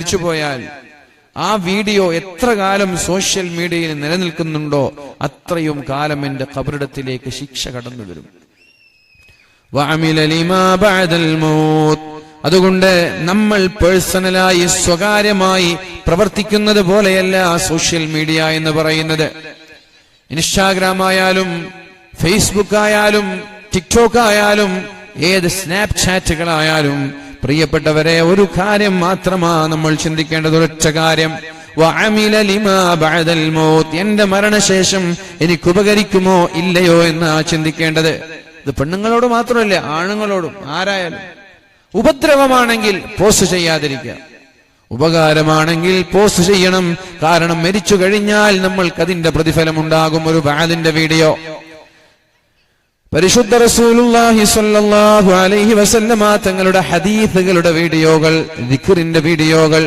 മരിച്ചുപോയാൽ ആ വീഡിയോ എത്ര കാലം സോഷ്യൽ മീഡിയയിൽ നിലനിൽക്കുന്നുണ്ടോ അത്രയും കാലം എന്റെ ഖബറിടത്തിലേക്ക് ശിക്ഷ കടന്നു വരും. അതുകൊണ്ട് നമ്മൾ പേഴ്സണലായി സ്വകാര്യമായി പ്രവർത്തിക്കുന്നത് പോലെയല്ല സോഷ്യൽ മീഡിയ എന്ന് പറയുന്നത്. ഇൻസ്റ്റാഗ്രാം ആയാലും ഫേസ്ബുക്ക് ആയാലും ടിക്ടോക്ക് ആയാലും ഏത് സ്നാപ്ചാറ്റുകളായാലും പ്രിയപ്പെട്ടവരെ ഒരു കാര്യം മാത്രമാണ് നമ്മൾ ചിന്തിക്കേണ്ടത്, ഒരൊറ്റ കാര്യം. എന്റെ മരണശേഷം എനിക്ക് ഉപകരിക്കുമോ ഇല്ലയോ എന്ന് ചിന്തിക്കേണ്ടത്. ഇത് പെണ്ണുങ്ങളോട് മാത്രമല്ല, ആണുങ്ങളോടും ആരായാലും. ഉപദ്രവമാണെങ്കിൽ പോസ്റ്റ് ചെയ്യാതിരിക്കുക, ഉപകാരമാണെങ്കിൽ പോസ്റ്റ് ചെയ്യണം. കാരണം മരിച്ചു കഴിഞ്ഞാൽ നമ്മൾക്ക് അതിന്റെ പ്രതിഫലം ഉണ്ടാകും. ഒരു വഅദിന്റെ വീഡിയോ, പരിശുദ്ധ റസൂലുള്ളാഹി സ്വല്ലല്ലാഹു അലൈഹി വസല്ലമ തങ്ങളുടെ ഹദീസുകളുടെ വീഡിയോകൾ, ദിക്റിന്റെ വീഡിയോകൾ